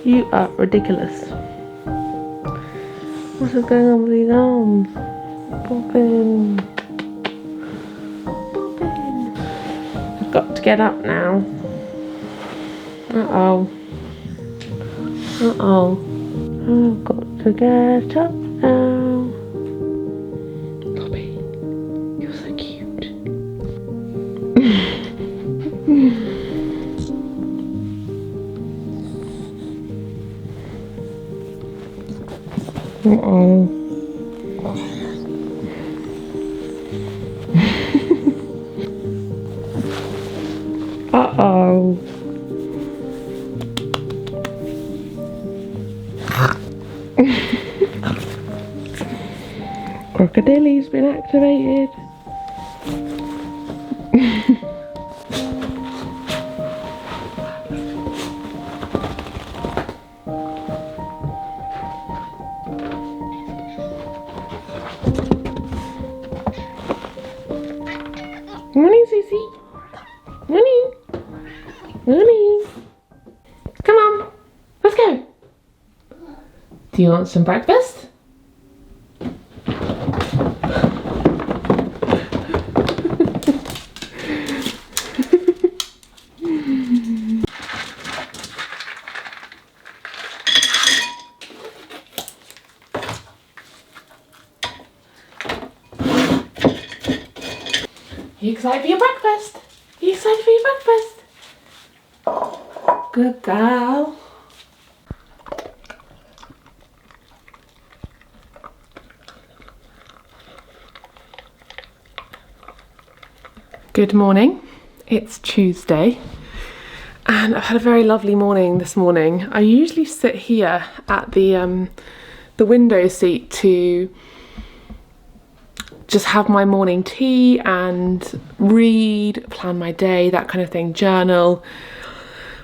You are ridiculous. What is going on with these arms? Popping. Popping. I've got to get up now. Uh-oh. Uh-oh. I've got to get up now. Poppy, you're so cute. Uh-oh. Uh-oh. Crocodile's been activated. Morning, Sissy. Morning. Morning. Come on. Let's go. Do you want some breakfast? Are you excited for your breakfast? Are you excited for your breakfast? Good girl. Good morning. It's Tuesday and I've had a very lovely morning this morning. I usually sit here at the window seat to just have my morning tea and read, plan my day, that kind of thing, journal.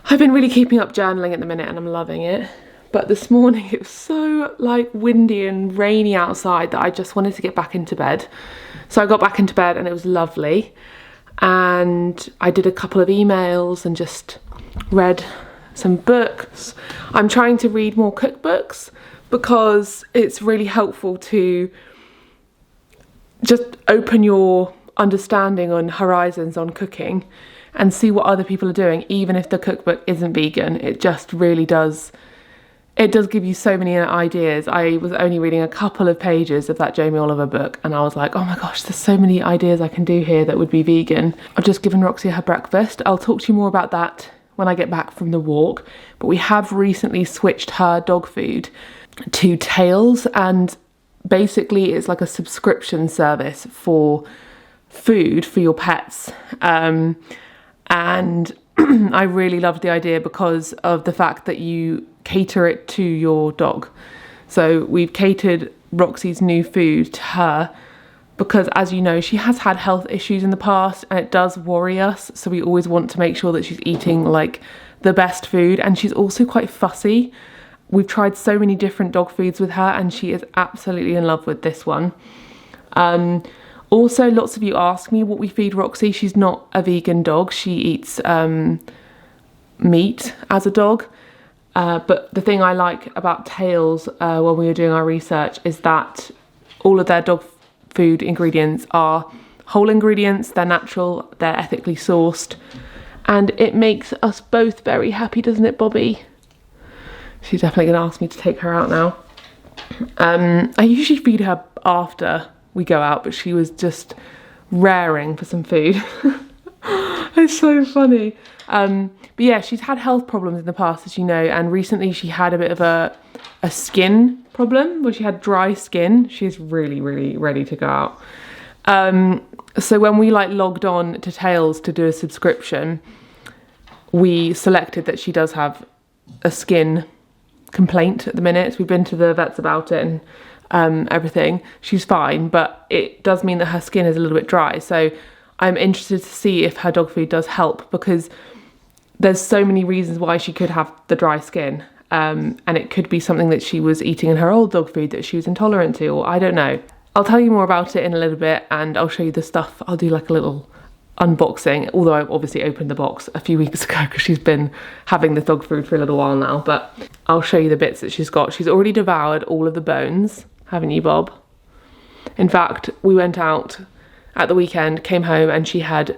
I've been really keeping up journaling at the minute and I'm loving it. But this morning it was so like windy and rainy outside that I just wanted to get back into bed. So I got back into bed and it was lovely. And I did a couple of emails and just read some books. I'm trying to read more cookbooks because it's really helpful to just open your understanding on horizons on cooking and see what other people are doing, even if the cookbook isn't vegan. It just really does, it does give you so many ideas. I was only reading a couple of pages of that Jamie Oliver book and I was like, oh my gosh, there's so many ideas I can do here that would be vegan. I've just given Roxie her breakfast. I'll talk to you more about that when I get back from the walk, but we have recently switched her dog food to Tails, and basically it's like a subscription service for food for your pets. And I really loved the idea because of the fact that you cater it to your dog. So we've catered Roxie's new food to her because, as you know, she has had health issues in the past and it does worry us. So we always want to make sure that she's eating like the best food, and she's also quite fussy. We've tried so many different dog foods with her and she is absolutely in love with this one. Also, lots of you ask me what we feed Roxie. She's not a vegan dog. She eats meat as a dog. But the thing I like about Tails when we were doing our research is that all of their dog food ingredients are whole ingredients, they're natural, they're ethically sourced. And it makes us both very happy, doesn't it, Bobby? She's definitely going to ask me to take her out now. I usually feed her after we go out, but she was just raring for some food. It's so funny. But yeah, she's had health problems in the past, as you know, and recently she had a bit of a skin problem where she had dry skin. She's really, really ready to go out. So when we like logged on to Tails to do a subscription, we selected that she does have a skin complaint at the minute. We've been to the vets about it and everything. She's fine, but it does mean that her skin is a little bit dry. So I'm interested to see if her dog food does help, because there's so many reasons why she could have the dry skin. And it could be something that she was eating in her old dog food that she was intolerant to, or I don't know. I'll tell you more about it in a little bit and I'll show you the stuff. I'll do like a little unboxing, although I obviously opened the box a few weeks ago because she's been having this dog food for a little while now, but I'll show you the bits that she's got. She's already devoured all of the bones, haven't you, Bob? In fact, we went out at the weekend, came home, and she had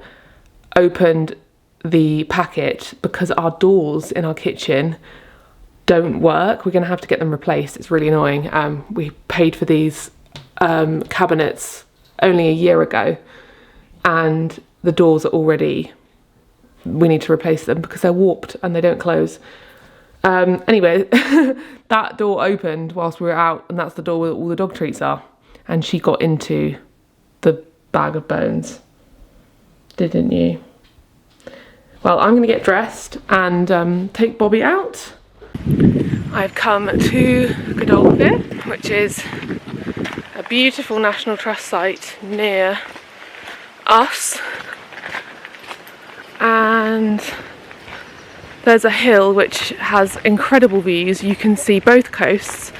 opened the packet because our doors in our kitchen don't work. We're gonna have to get them replaced. It's really annoying. We paid for these cabinets only a year ago, and the doors are already, we need to replace them because they're warped and they don't close. Anyway, that door opened whilst we were out, and that's the door where all the dog treats are. And she got into the bag of bones, didn't you? Well, I'm gonna get dressed and take Bobby out. I've come to Godolphin, which is a beautiful National Trust site near us. And there's a hill which has incredible views. You can see both coasts.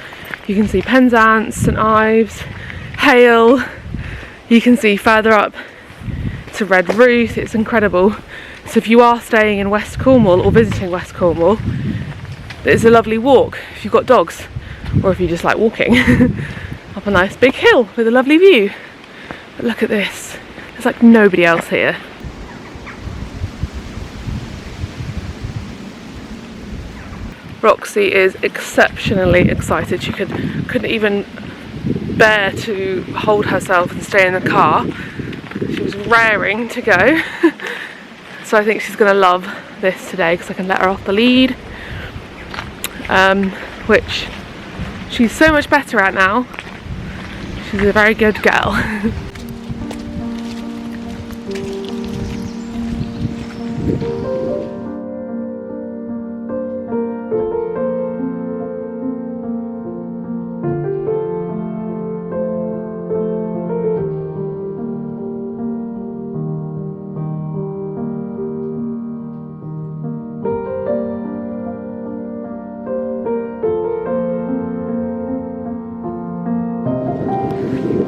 You can see Penzance, St Ives, Hale. You can see further up to Red Ruth. It's incredible. So if you are staying in West Cornwall or visiting West Cornwall, it's a lovely walk if you've got dogs, or if you just like walking up a nice big hill with a lovely view. But look at this. There's like nobody else here. Roxie is exceptionally excited. She couldn't even bear to hold herself and stay in the car. She was raring to go. So I think she's going to love this today because I can let her off the lead, which she's so much better at now. She's a very good girl.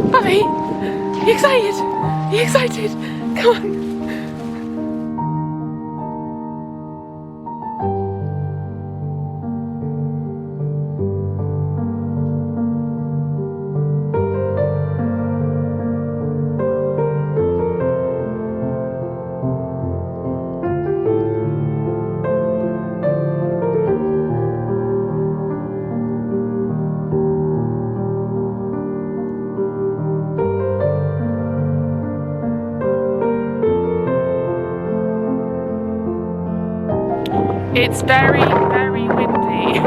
Bobby, you excited? You excited? Come on. It's very, very windy.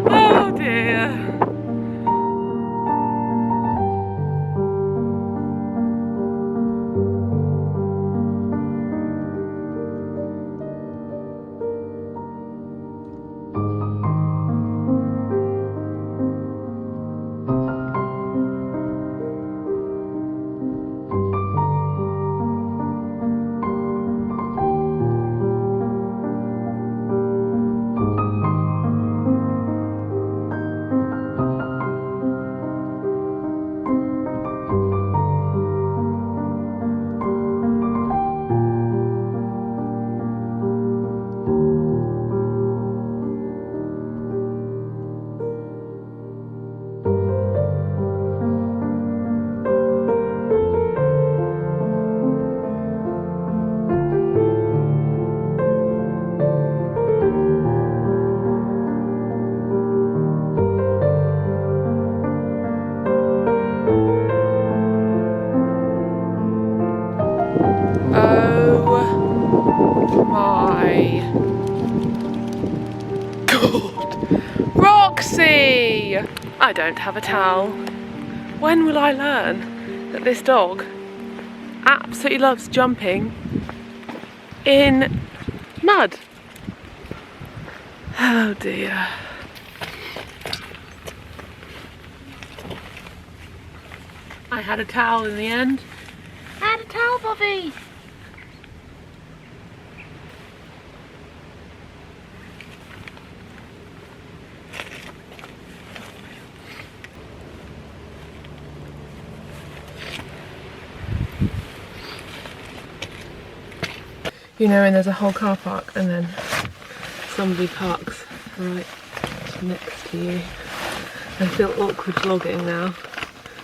Oh dear. My God, Roxie! I don't have a towel. When will I learn that this dog absolutely loves jumping in mud? Oh dear. I had a towel in the end. I had a towel, Bobby! You know, and there's a whole car park and then somebody parks right next to you. I feel awkward vlogging now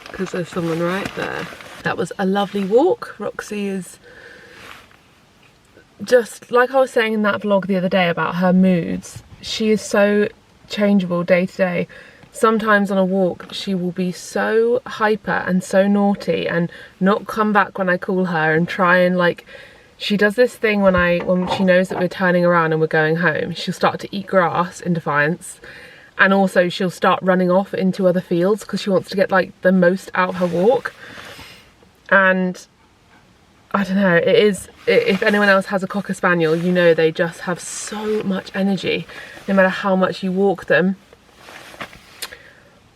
because there's someone right there. That was a lovely walk. Roxie is just, like I was saying in that vlog the other day about her moods, she is so changeable day to day. Sometimes on a walk she will be so hyper and so naughty and not come back when I call her and try and like, she does this thing when she knows that we're turning around and we're going home, she'll start to eat grass in defiance, and also she'll start running off into other fields because she wants to get like the most out of her walk. And I don't know, it is, if anyone else has a Cocker Spaniel, you know they just have so much energy. No matter how much you walk them,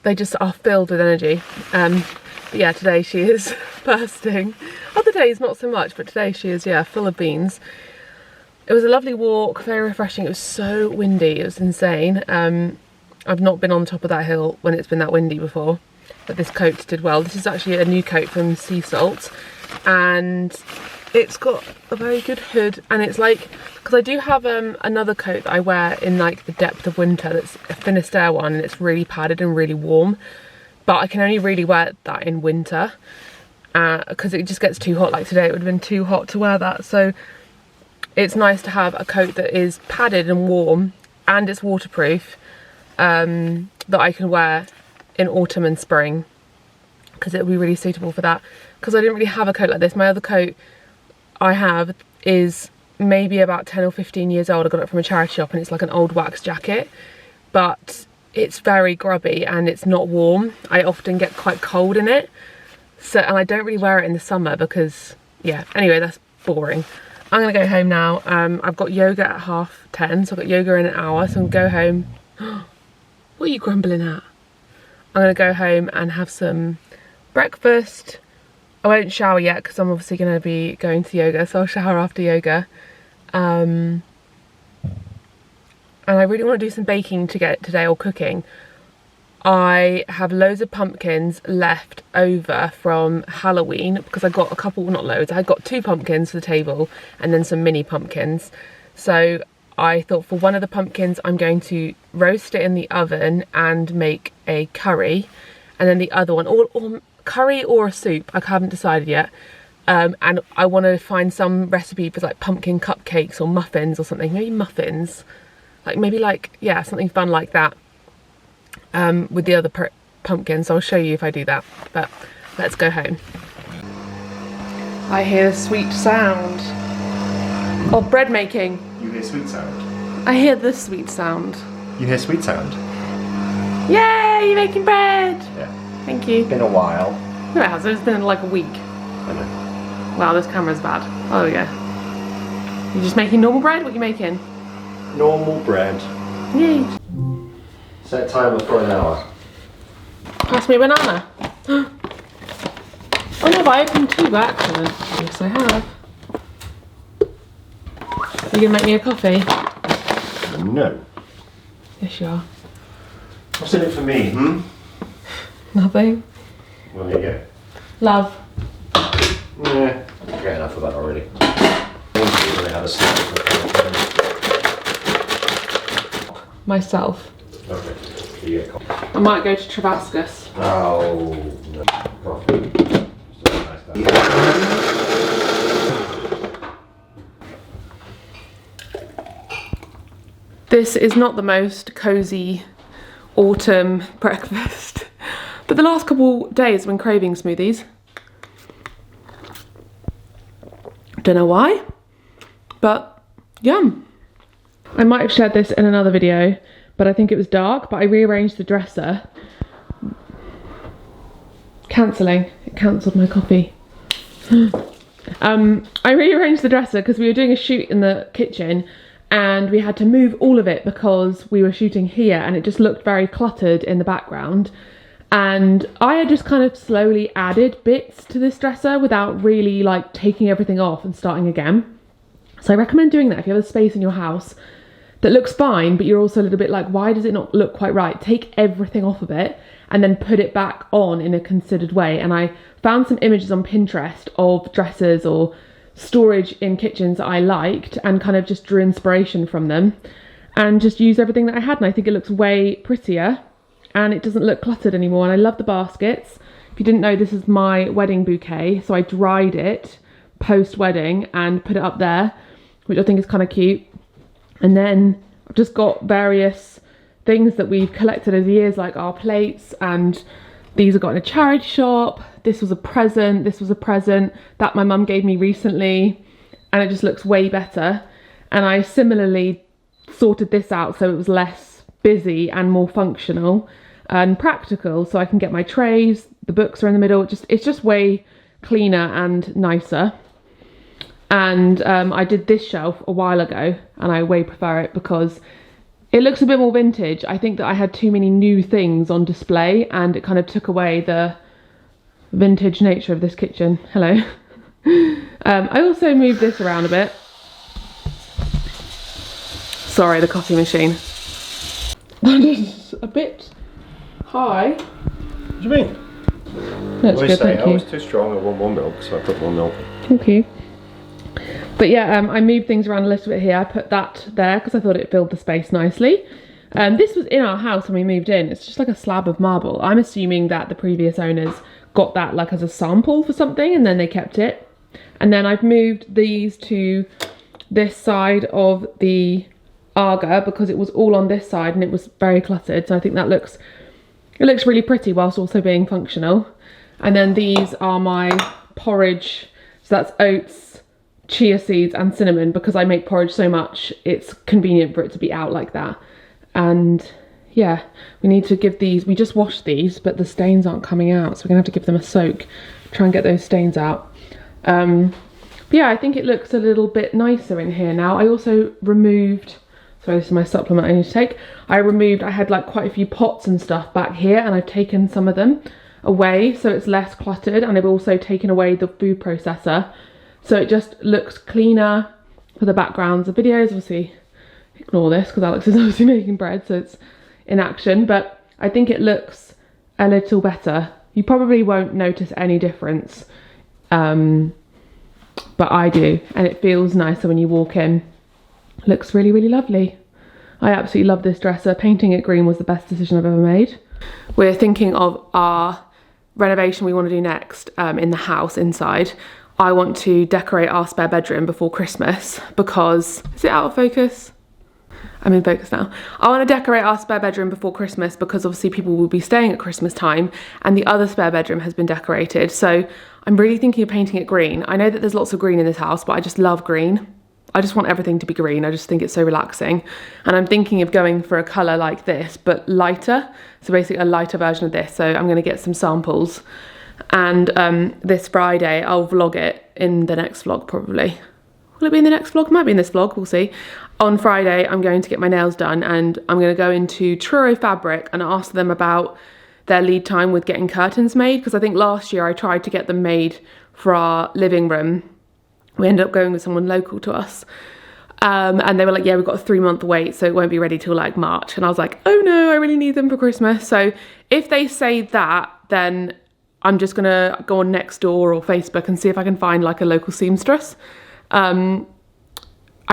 they just are filled with energy. But yeah, today she is bursting. Other days not so much, but today she is, yeah, full of beans. It was a lovely walk, very refreshing. It was so windy, it was insane. I've not been on top of that hill when it's been that windy before, but this coat did well. This is actually a new coat from Sea Salt, and it's got a very good hood, and it's like, because I do have another coat that I wear in like the depth of winter that's a Finisterre one, and it's really padded and really warm, but I can only really wear that in winter because it just gets too hot. Like today it would have been too hot to wear that, so it's nice to have a coat that is padded and warm and it's waterproof, that I can wear in autumn and spring, because it would be really suitable for that. Because I didn't really have a coat like this. My other coat I have is maybe about 10 or 15 years old. I got it from a charity shop and it's like an old wax jacket, but it's very grubby and it's not warm. I often get quite cold in it, so, and I don't really wear it in the summer because, yeah, anyway, that's boring. I'm gonna go home now. I've got yoga at 10:30, so I've got yoga in an hour, so I'm gonna go home. What are you grumbling at? I'm gonna go home and have some breakfast. I won't shower yet because I'm obviously going to be going to yoga, so I'll shower after yoga. And I really want to do some baking today, or cooking. I have loads of pumpkins left over from Halloween because I got a couple, not loads, I got 2 pumpkins for the table and then some mini pumpkins. So I thought for one of the pumpkins I'm going to roast it in the oven and make a curry, and then the other one, or curry or a soup, I haven't decided yet. And I want to find some recipe for like pumpkin cupcakes or muffins or something. Maybe muffins, yeah, something fun like that, with the other pumpkins. I'll show you if I do that, but let's go home. I hear the sweet sound of bread making. You hear sweet sound? I hear the sweet sound. You hear sweet sound? Yay, you're making bread! Yeah. Thank you. Been a while. No, it has. It's been like a week. I know. Wow, this camera's bad. Oh yeah. You're just making normal bread? What are you making? Normal bread. Yay. Set timer for an hour. Pass me a banana. Oh no, have I opened 2 by accident? Yes, I have. Are you gonna make me a coffee? No. Yes, you are. What's in it for me, Nothing. Well, there you go. Love. Yeah, I get enough of that already. I really had a snack. Myself. Okay, you get coffee. I might go to Travascus. Oh, no. Coffee. Just a nice This is not the most cosy autumn breakfast, but the last couple days I've been craving smoothies. Don't know why, but yum. I might have shared this in another video, but I think it was dark, but I rearranged the dresser. Cancelling. It cancelled my coffee. I rearranged the dresser because we were doing a shoot in the kitchen and we had to move all of it because we were shooting here and it just looked very cluttered in the background. And I had just kind of slowly added bits to this dresser without really like taking everything off and starting again. So I recommend doing that if you have a space in your house that looks fine, but you're also a little bit like, why does it not look quite right? Take everything off of it and then put it back on in a considered way. And I found some images on Pinterest of dressers or storage in kitchens that I liked and kind of just drew inspiration from them and just used everything that I had, and I think it looks way prettier and it doesn't look cluttered anymore. And I love the baskets. If you didn't know, this is my wedding bouquet, so I dried it post-wedding and put it up there, which I think is kind of cute. And then I've just got various things that we've collected over the years, like our plates, and these I got in a charity shop. This was a present, this was a present that my mum gave me recently, and it just looks way better. And I similarly sorted this out so it was less busy and more functional and practical, so I can get my trays, the books are in the middle, it's just way cleaner and nicer. And I did this shelf a while ago and I way prefer it because it looks a bit more vintage. I think that I had too many new things on display and it kind of took away the vintage nature of this kitchen. Hello. I also moved this around a bit. Sorry, the coffee machine. It's a bit high. What do you mean? That's good, thank you. I was too strong, I want more milk, so I put more milk. Thank you. But yeah, I moved things around a little bit here. I put that there because I thought it filled the space nicely. This was in our house when we moved in. It's just like a slab of marble. I'm assuming that the previous owners got that like as a sample for something and then they kept it. And then I've moved these to this side of the Aga because it was all on this side and it was very cluttered. So I think that looks really pretty whilst also being functional. And then these are my porridge. So that's oats, chia seeds and cinnamon. Because I make porridge so much, it's convenient for it to be out like that. And yeah, we need to give these, we just washed these, but the stains aren't coming out, so we're gonna have to give them a soak, try and get those stains out. But yeah, I think it looks a little bit nicer in here now. I also removed, sorry, this is my supplement I need to take. I had like quite a few pots and stuff back here and I've taken some of them away so it's less cluttered, and I've also taken away the food processor. So it just looks cleaner for the backgrounds of videos. Obviously, ignore this because Alex is obviously making bread, so it's in action. But I think it looks a little better. You probably won't notice any difference, but I do. And it feels nicer when you walk in. Looks really, really lovely. I absolutely love this dresser. Painting it green was the best decision I've ever made. We're thinking of our renovation we want to do next in the house inside. I want to decorate our spare bedroom before Christmas because, is it out of focus? I'm in focus now. I want to decorate our spare bedroom before Christmas because obviously people will be staying at Christmas time and the other spare bedroom has been decorated. So I'm really thinking of painting it green. I know that there's lots of green in this house, but I just love green. I just want everything to be green. I just think it's so relaxing. And I'm thinking of going for a colour like this, but lighter. So basically a lighter version of this. So I'm going to get some samples. And this Friday, I'll vlog it in the next vlog probably. Will it be in the next vlog? Might be in this vlog, we'll see. On Friday, I'm going to get my nails done and I'm going to go into Truro Fabric and ask them about their lead time with getting curtains made. Because I think last year I tried to get them made for our living room. We ended up going with someone local to us. And they were like, yeah, we've got a 3-month wait, so it won't be ready till like March. And I was like, oh no, I really need them for Christmas. So if they say that, then I'm just gonna go on Nextdoor or Facebook and see if I can find like a local seamstress. I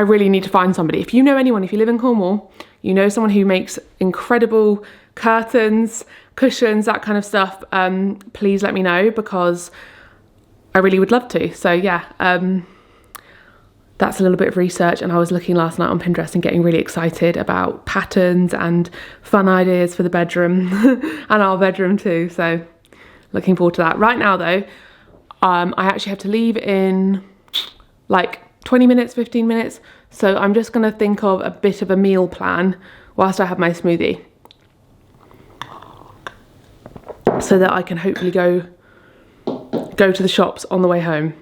really need to find somebody. If you know anyone, if you live in Cornwall, you know someone who makes incredible curtains, cushions, that kind of stuff, please let me know because I really would love to. So yeah, that's a little bit of research, and I was looking last night on Pinterest and getting really excited about patterns and fun ideas for the bedroom and our bedroom too. So looking forward to that. Right now though, I actually have to leave in like 20 minutes, 15 minutes. So I'm just gonna think of a bit of a meal plan whilst I have my smoothie, so that I can hopefully go to the shops on the way home.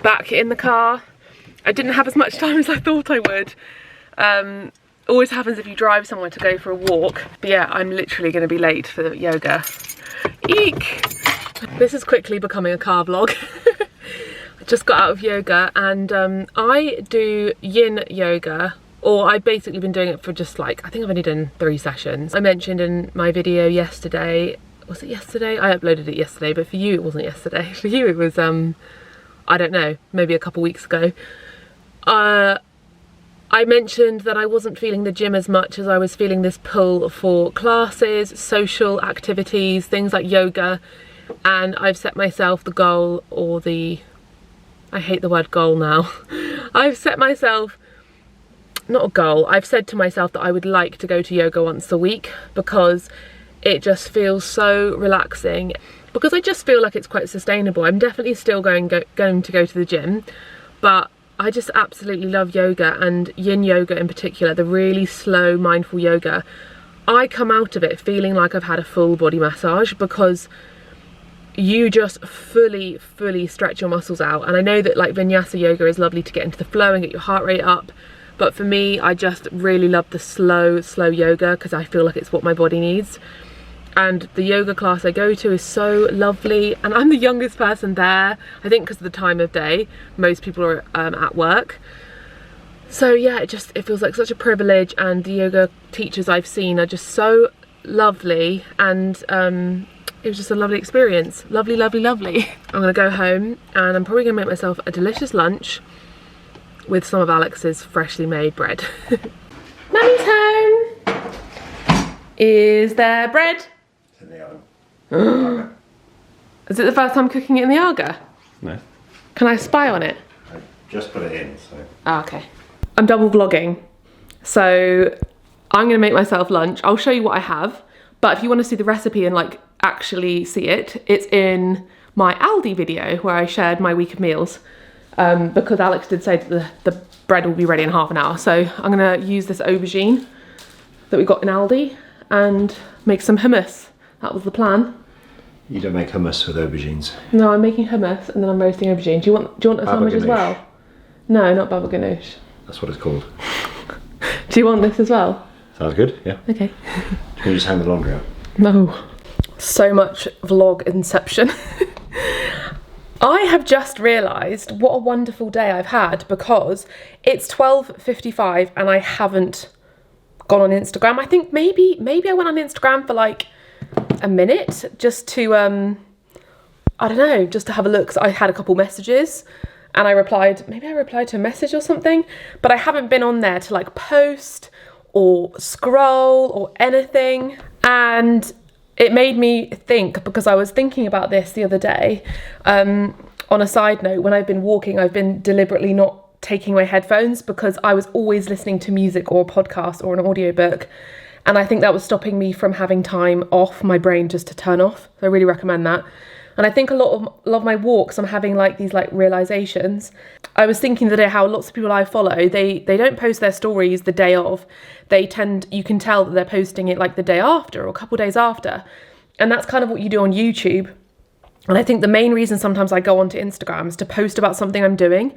Back in the car. I didn't have as much time as I thought I would. Always happens if you drive somewhere to go for a walk. But yeah, I'm literally going to be late for the yoga. Eek! This is quickly becoming a car vlog. I just got out of yoga and I do yin yoga or I've basically been doing it for just like, I think I've only done 3 sessions. I mentioned in my video yesterday, was it yesterday? I uploaded it yesterday, but for you it wasn't yesterday. For you it was, I don't know, maybe a couple weeks ago. I mentioned that I wasn't feeling the gym as much as I was feeling this pull for classes, social activities, things like yoga, and I've set myself the goal, or the, I hate the word goal now. I've set myself, not a goal, I've said to myself that I would like to go to yoga once a week because it just feels so relaxing, because I just feel like it's quite sustainable. I'm definitely still going to go to the gym, but I just absolutely love yoga, and yin yoga in particular, the really slow mindful yoga. I come out of it feeling like I've had a full body massage, because you just fully stretch your muscles out. And I know that like vinyasa yoga is lovely to get into the flow and get your heart rate up, but for me, I just really love the slow yoga, because I feel like it's what my body needs. And the yoga class I go to is so lovely, and I'm the youngest person there, I think because of the time of day. Most people are at work, so yeah, it feels like such a privilege, and the yoga teachers I've seen are just so lovely, and it was just a lovely experience. Lovely. I'm gonna go home and I'm probably gonna make myself a delicious lunch with some of Alex's freshly made bread. Mummy's home. Is there bread? In the oven. Is it the first time cooking it in the Aga? No. Can I spy on it? I just put it in, so. Oh, okay. I'm double vlogging, so I'm gonna make myself lunch. I'll show you what I have, but if you want to see the recipe and like actually see it, it's in my Aldi video where I shared my week of meals, because Alex did say that the bread will be ready in half an hour. So I'm gonna use this aubergine that we got in Aldi and make some hummus. That was the plan. You don't make hummus with aubergines. No, I'm making hummus and then I'm roasting aubergine. Do you want a sandwich as well? No, not baba ganoush. That's what it's called. Do you want this as well? Sounds good, yeah. Okay. Can you just hang the laundry out? No. So much vlog inception. I have just realised what a wonderful day I've had, because it's 12:55 and I haven't gone on Instagram. I think maybe I went on Instagram for like a minute just to I don't know, just to have a look. So I had a couple messages and I replied to a message or something, but I haven't been on there to like post or scroll or anything. And it made me think, because I was thinking about this the other day, on a side note, when I've been walking, I've been deliberately not taking my headphones, because I was always listening to music or a podcast or an audiobook, and I think that was stopping me from having time off my brain just to turn off. So I really recommend that. And I think a lot of my walks, I'm having like these like realizations. I was thinking the other day how lots of people I follow, they don't post their stories the day of. You can tell that they're posting it like the day after or a couple days after. And that's kind of what you do on YouTube. And I think the main reason sometimes I go onto Instagram is to post about something I'm doing.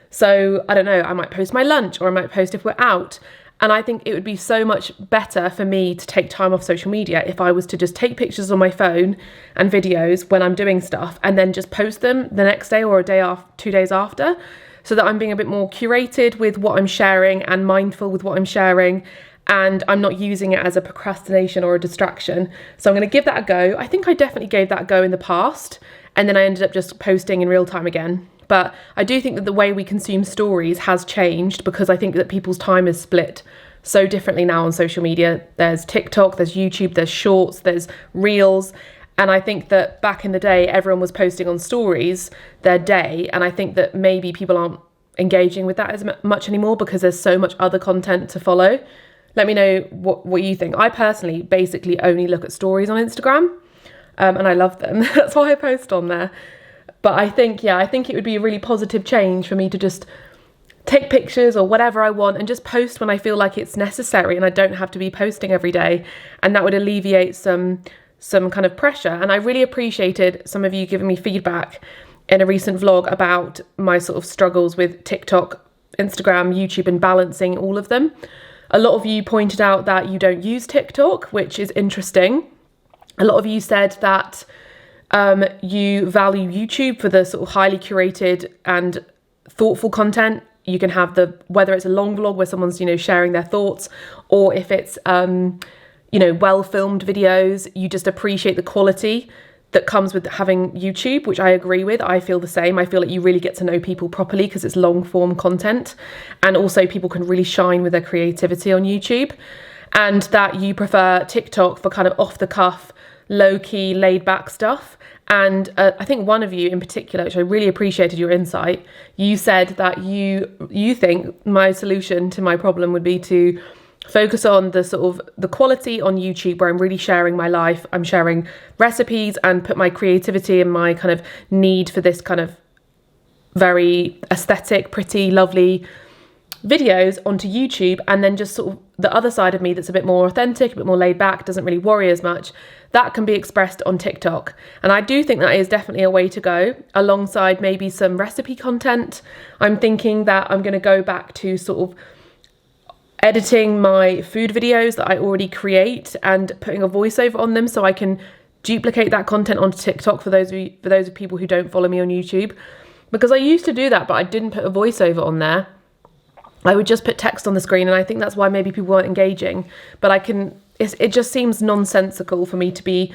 So I don't know, I might post my lunch, or I might post if we're out. And I think it would be so much better for me to take time off social media if I was to just take pictures on my phone and videos when I'm doing stuff, and then just post them the next day or a day after, 2 days after, so that I'm being a bit more curated with what I'm sharing and mindful with what I'm sharing, and I'm not using it as a procrastination or a distraction. So I'm going to give that a go. I think I definitely gave that a go in the past, and then I ended up just posting in real time again. But I do think that the way we consume stories has changed, because I think that people's time is split so differently now on social media. There's TikTok, there's YouTube, there's shorts, there's reels. And I think that back in the day, everyone was posting on stories their day. And I think that maybe people aren't engaging with that as much anymore, because there's so much other content to follow. Let me know what you think. I personally basically only look at stories on Instagram, and I love them. That's why I post on there. But I think it would be a really positive change for me to just take pictures or whatever I want and just post when I feel like it's necessary, and I don't have to be posting every day. And that would alleviate some kind of pressure. And I really appreciated some of you giving me feedback in a recent vlog about my sort of struggles with TikTok, Instagram, YouTube, and balancing all of them. A lot of you pointed out that you don't use TikTok, which is interesting. A lot of you said that you value YouTube for the sort of highly curated and thoughtful content, you can have whether it's a long vlog where someone's, you know, sharing their thoughts, or if it's, you know, well-filmed videos, you just appreciate the quality that comes with having YouTube, which I agree with. I feel the same. I feel like you really get to know people properly because it's long form content, and also people can really shine with their creativity on YouTube, and that you prefer TikTok for kind of off the cuff, low key, laid back stuff. And I think one of you in particular, which I really appreciated your insight, you said that you think my solution to my problem would be to focus on the sort of the quality on YouTube, where I'm really sharing my life, I'm sharing recipes, and put my creativity and my kind of need for this kind of very aesthetic, pretty, lovely videos onto YouTube, and then just sort of the other side of me that's a bit more authentic, a bit more laid back, doesn't really worry as much, that can be expressed on TikTok. And I do think that is definitely a way to go, alongside maybe some recipe content. I'm thinking that I'm going to go back to sort of editing my food videos that I already create and putting a voiceover on them, so I can duplicate that content onto TikTok for those of people who don't follow me on YouTube. Because I used to do that, but I didn't put a voiceover on there. I would just put text on the screen, and I think that's why maybe people weren't engaging. But it just seems nonsensical for me to be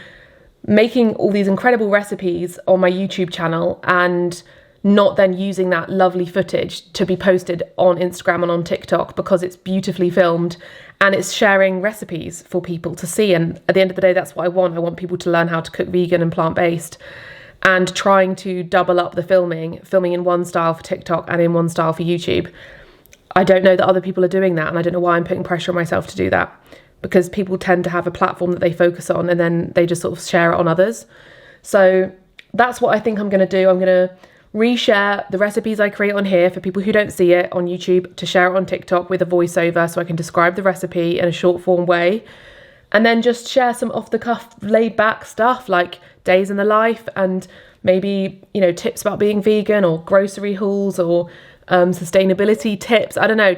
making all these incredible recipes on my YouTube channel and not then using that lovely footage to be posted on Instagram and on TikTok, because it's beautifully filmed and it's sharing recipes for people to see. And at the end of the day, that's what I want. I want people to learn how to cook vegan and plant-based, and trying to double up the filming in one style for TikTok and in one style for YouTube. I don't know that other people are doing that, and I don't know why I'm putting pressure on myself to do that, because people tend to have a platform that they focus on and then they just sort of share it on others. So that's what I think I'm going to do. I'm going to reshare the recipes I create on here for people who don't see it on YouTube, to share it on TikTok with a voiceover so I can describe the recipe in a short form way, and then just share some off the cuff laid back stuff like days in the life, and maybe, you know, tips about being vegan, or grocery hauls, or sustainability tips. I don't know,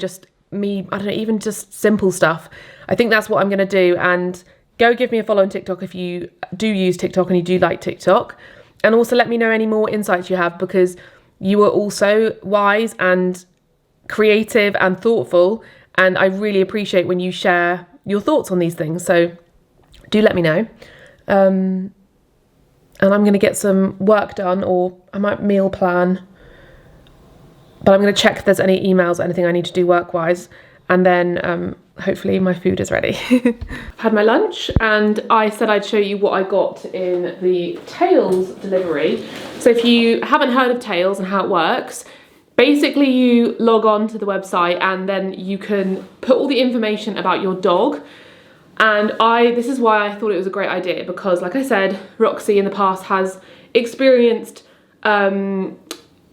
even just simple stuff. I think that's what I'm going to do. And go give me a follow on TikTok if you do use TikTok and you do like TikTok. And also let me know any more insights you have, because you are also wise and creative and thoughtful, and I really appreciate when you share your thoughts on these things. So do let me know. And I'm going to get some work done, or I might meal plan, but I'm going to check if there's any emails or anything I need to do work-wise, and then hopefully my food is ready. I've had my lunch, and I said I'd show you what I got in the Tails delivery. So if you haven't heard of Tails and how it works, basically you log on to the website and then you can put all the information about your dog. And this is why I thought it was a great idea, because like I said, Roxie in the past has experienced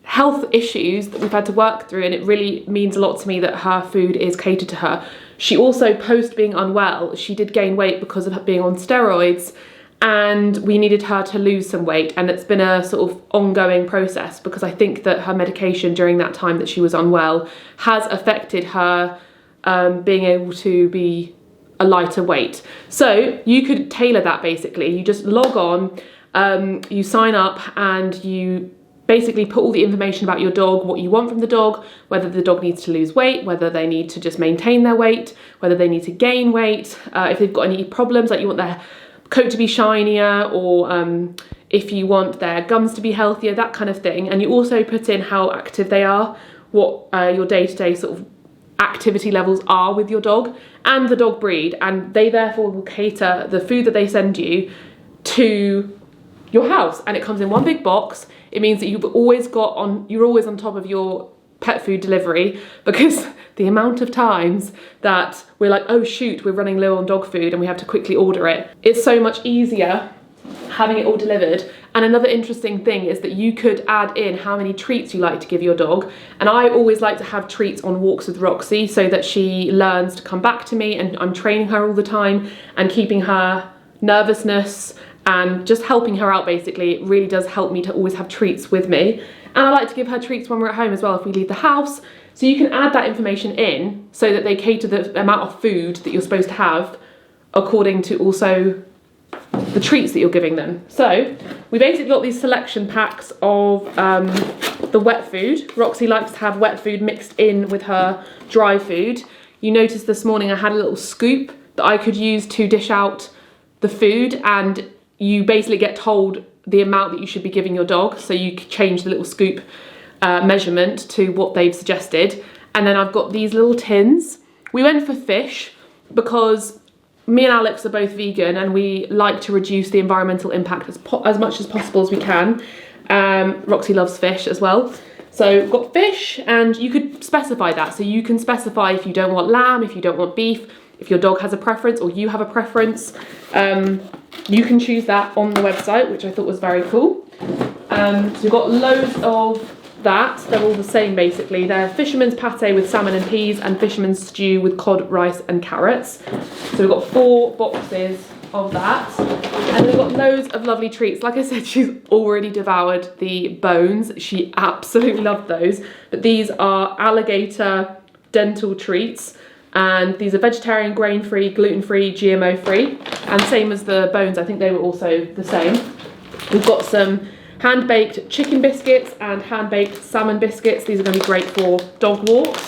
health issues that we've had to work through, and it really means a lot to me that her food is catered to her. She also, post being unwell, she did gain weight because of her being on steroids, and we needed her to lose some weight, and it's been a sort of ongoing process, because I think that her medication during that time that she was unwell has affected her being able to be a lighter weight. So you could tailor that. Basically you just log on, you sign up, and you basically put all the information about your dog, what you want from the dog, whether the dog needs to lose weight, whether they need to just maintain their weight, whether they need to gain weight, if they've got any problems, like you want their coat to be shinier, or if you want their gums to be healthier, that kind of thing. And you also put in how active they are, what your day-to-day sort of activity levels are with your dog, and the dog breed, and they therefore will cater the food that they send you to your house. And it comes in one big box. It means that you're always on top of your pet food delivery, because the amount of times that we're like, oh shoot, we're running low on dog food and we have to quickly order it. It's so much easier having it all delivered. And another interesting thing is that you could add in how many treats you like to give your dog. And I always like to have treats on walks with Roxie, so that she learns to come back to me, and I'm training her all the time and keeping her nervousness and just helping her out. Basically, it really does help me to always have treats with me. And I like to give her treats when we're at home as well, if we leave the house. So you can add that information in so that they cater the amount of food that you're supposed to have according to also the treats that you're giving them. So we basically got these selection packs of the wet food. Roxie likes to have wet food mixed in with her dry food. You noticed this morning I had a little scoop that I could use to dish out the food, and you basically get told the amount that you should be giving your dog, so you can change the little scoop measurement to what they've suggested. And then I've got these little tins. We went for fish because me and Alex are both vegan and we like to reduce the environmental impact as much as possible as we can. Roxie loves fish as well. So we've got fish, and you could specify that. So you can specify if you don't want lamb, if you don't want beef, if your dog has a preference or you have a preference. You can choose that on the website, which I thought was very cool. So we've got loads of that. They're all the same basically. They're fisherman's pate with salmon and peas and fisherman's stew with cod, rice and carrots. So we've got 4 boxes of that. And we've got loads of lovely treats. Like I said, she's already devoured the bones. She absolutely loved those. But these are alligator dental treats. And these are vegetarian, grain-free, gluten-free, GMO-free. And same as the bones, I think they were also the same. We've got some hand-baked chicken biscuits and hand-baked salmon biscuits. These are going to be great for dog walks.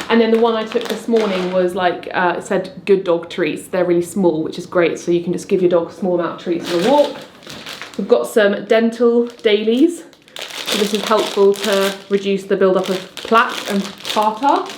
And then the one I took this morning was like, it said good dog treats. They're really small, which is great. So you can just give your dog a small amount of treats for a walk. We've got some dental dailies. So this is helpful to reduce the build-up of plaque and tartar.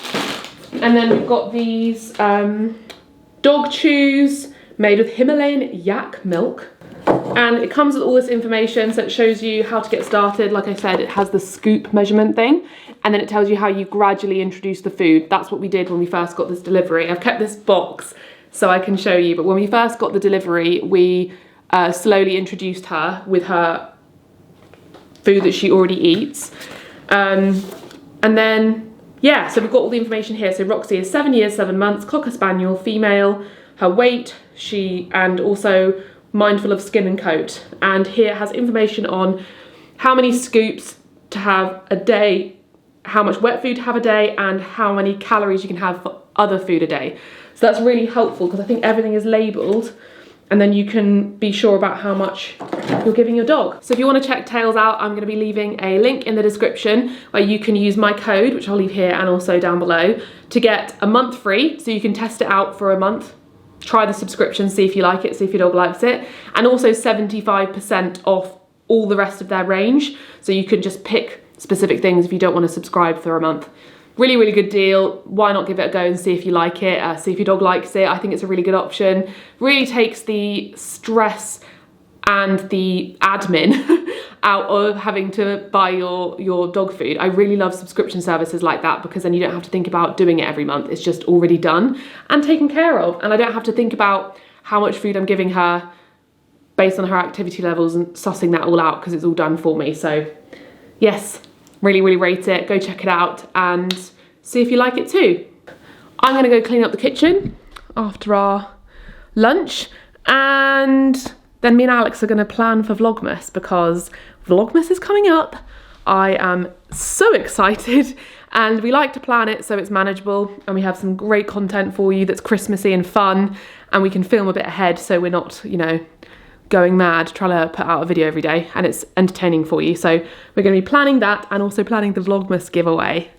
And then we've got these dog chews made with Himalayan yak milk. And it comes with all this information, so it shows you how to get started. Like I said, it has the scoop measurement thing, and then it tells you how you gradually introduce the food. That's what we did when we first got this delivery. I've kept this box so I can show you, but when we first got the delivery, we slowly introduced her with her food that she already eats. And then, yeah, so we've got all the information here. So Roxie is 7 years, 7 months, Cocker Spaniel, female, her weight, and also mindful of skin and coat. And here it has information on how many scoops to have a day, how much wet food to have a day, and how many calories you can have for other food a day. So that's really helpful because I think everything is labelled, and then you can be sure about how much you're giving your dog. So if you want to check Tails out, I'm going to be leaving a link in the description where you can use my code, which I'll leave here and also down below, to get a month free. So you can test it out for a month. Try the subscription, see if you like it, see if your dog likes it. And also 75% off all the rest of their range. So you can just pick specific things if you don't want to subscribe for a month. Really, really good deal. Why not give it a go and see if you like it, see if your dog likes it. I think it's a really good option. Really takes the stress and the admin out of having to buy your dog food. I really love subscription services like that because then you don't have to think about doing it every month. It's just already done and taken care of. And I don't have to think about how much food I'm giving her based on her activity levels and sussing that all out because it's all done for me. So yes, really, really rate it. Go check it out and see if you like it too. I'm gonna go clean up the kitchen after our lunch, and then me and Alex are gonna plan for Vlogmas because Vlogmas is coming up. I am so excited, and we like to plan it so it's manageable and we have some great content for you that's Christmassy and fun, and we can film a bit ahead so we're not, you know, going mad trying to put out a video every day, and it's entertaining for you. So we're going to be planning that and also planning the Vlogmas giveaway.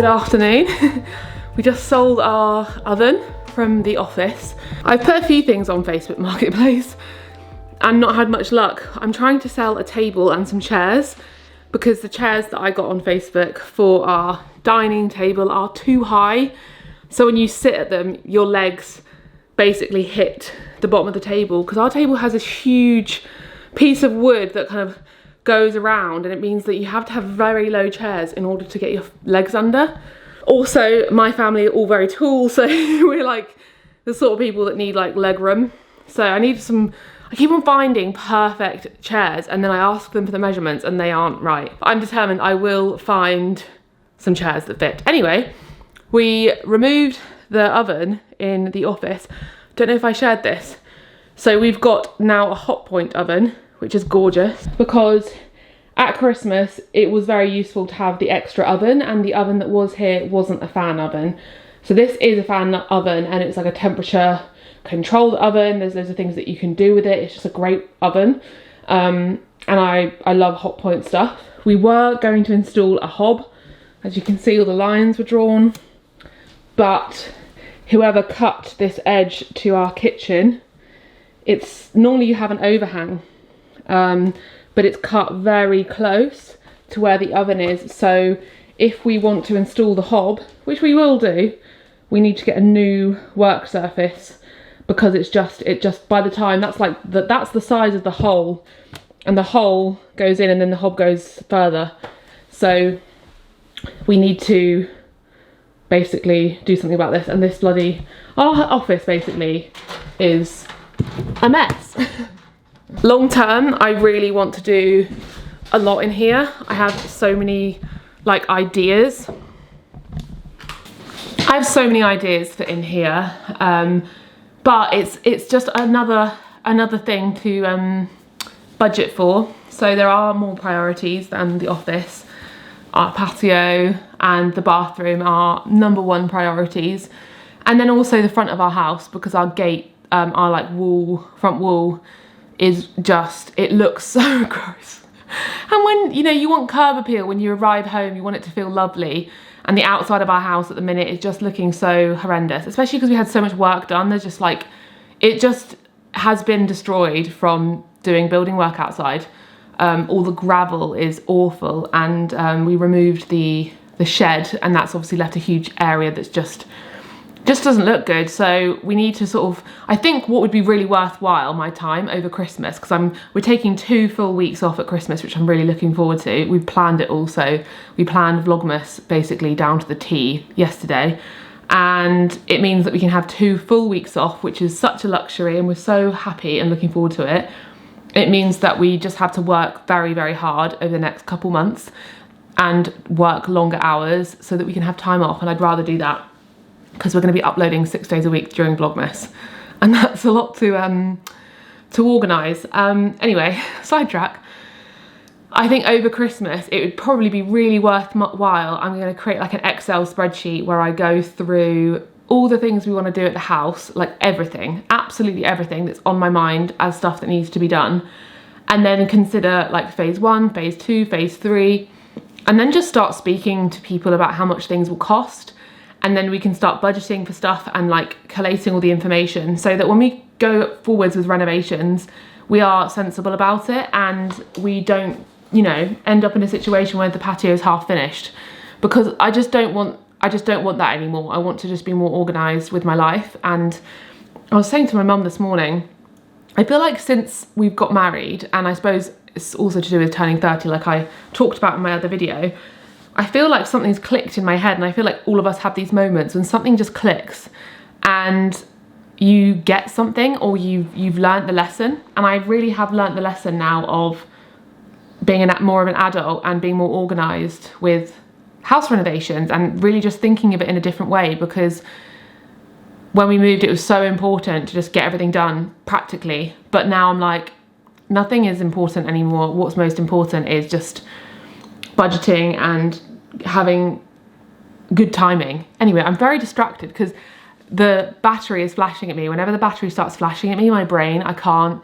Good afternoon. We just sold our oven from the office. I've put a few things on Facebook Marketplace and not had much luck. I'm trying to sell a table and some chairs because the chairs that I got on Facebook for our dining table are too high. So when you sit at them, your legs basically hit the bottom of the table, because our table has this huge piece of wood that kind of goes around, and it means that you have to have very low chairs in order to get your legs under. Also, my family are all very tall, so we're like the sort of people that need like leg room. So I need some, I keep on finding perfect chairs and then I ask them for the measurements and they aren't right. But I'm determined I will find some chairs that fit. Anyway, we removed the oven in the office. Don't know if I shared this. So we've got now a hot point oven, which is gorgeous, because at Christmas it was very useful to have the extra oven, and the oven that was here wasn't a fan oven. So this is a fan oven, and it's like a temperature controlled oven. There's loads of things that you can do with it. It's just a great oven. And I love hot point stuff. We were going to install a hob. As you can see, all the lines were drawn, but whoever cut this edge to our kitchen, it's normally you have an overhang, but it's cut very close to where the oven is. So if we want to install the hob, which we will do, we need to get a new work surface, because it just by the time that's the size of the hole, and the hole goes in and then the hob goes further. So we need to basically do something about this, and this bloody, our office basically is a mess. Long term, I really want to do a lot in here. I have so many like ideas. I have so many ideas for in here, but it's just another thing to budget for. So there are more priorities than the office. Our patio and the bathroom are #1 priorities, and then also the front of our house, because our gate, our like front wall is just, it looks so gross. And when, you know, you want curb appeal when you arrive home, you want it to feel lovely, and the outside of our house at the minute is just looking so horrendous, especially because we had so much work done. There's just like, it just has been destroyed from doing building work outside. All the gravel is awful, and we removed the shed, and that's obviously left a huge area that's just doesn't look good. So we need to sort of, I think what would be really worthwhile my time over Christmas, because we're taking 2 full weeks off at Christmas, which I'm really looking forward to. We've planned it also. We planned vlogmas basically down to the T yesterday, and it means that we can have 2 full weeks off, which is such a luxury, and we're so happy and looking forward to it. It means that we just have to work very, very hard over the next couple months and work longer hours so that we can have time off, and I'd rather do that, because we're going to be uploading 6 days a week during vlogmas, and that's a lot to organise. Anyway, sidetrack. I think over Christmas it would probably be really worthwhile. I'm going to create like an Excel spreadsheet where I go through all the things we want to do at the house, like everything, absolutely everything that's on my mind as stuff that needs to be done, and then consider like phase 1, phase 2, phase 3, and then just start speaking to people about how much things will cost, and then we can start budgeting for stuff and like collating all the information, so that when we go forwards with renovations, we are sensible about it, and we don't, you know, end up in a situation where the patio is half finished, because I just don't want that anymore. I want to just be more organised with my life. And I was saying to my mum this morning, I feel like since we've got married, and I suppose it's also to do with turning 30, like I talked about in my other video, I feel like something's clicked in my head, and I feel like all of us have these moments when something just clicks and you get something, or you've learnt the lesson. And I really have learnt the lesson now of being more of an adult and being more organised with house renovations, and really just thinking of it in a different way, because when we moved it was so important to just get everything done practically, but now I'm like, nothing is important anymore. What's most important is just budgeting and having good timing. Anyway, I'm very distracted because the battery is flashing at me. Whenever the battery starts flashing at me, my brain, I can't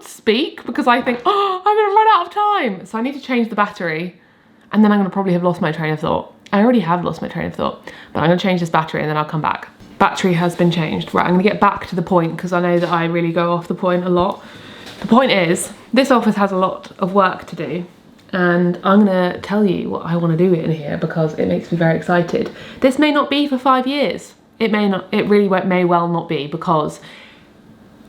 speak, because I think, oh, I'm gonna run out of time. So I need to change the battery, and then I'm gonna probably have lost my train of thought. I already have lost my train of thought, but I'm gonna change this battery and then I'll come back. Battery has been changed. Right, I'm gonna get back to the point because I know that I really go off the point a lot. The point is, this office has a lot of work to do, and I'm gonna tell you what I wanna do in here because it makes me very excited. This may not be for 5 years. It really may well not be, because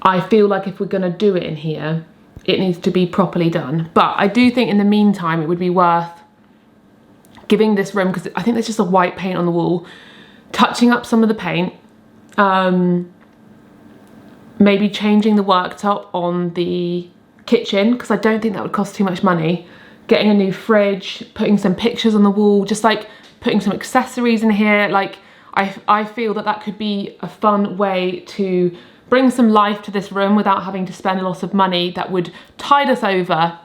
I feel like if we're gonna do it in here, it needs to be properly done. But I do think in the meantime, it would be worth giving this room, because I think there's just a white paint on the wall, touching up some of the paint, maybe changing the worktop on the kitchen, because I don't think that would cost too much money, getting a new fridge, putting some pictures on the wall, just like putting some accessories in here. Like I feel that that could be a fun way to bring some life to this room without having to spend a lot of money that would tide us over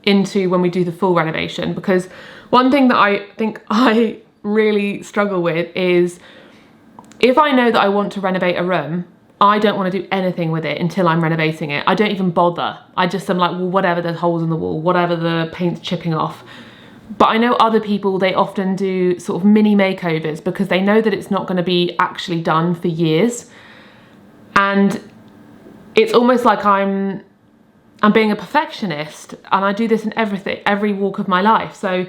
into when we do the full renovation. Because one thing that I think I really struggle with is, if I know that I want to renovate a room, I don't want to do anything with it until I'm renovating it. I don't even bother. I just am like, well, whatever, there's holes in the wall, whatever, the paint's chipping off. But I know other people, they often do sort of mini makeovers because they know that it's not going to be actually done for years. And it's almost like I'm being a perfectionist, and I do this in every walk of my life. So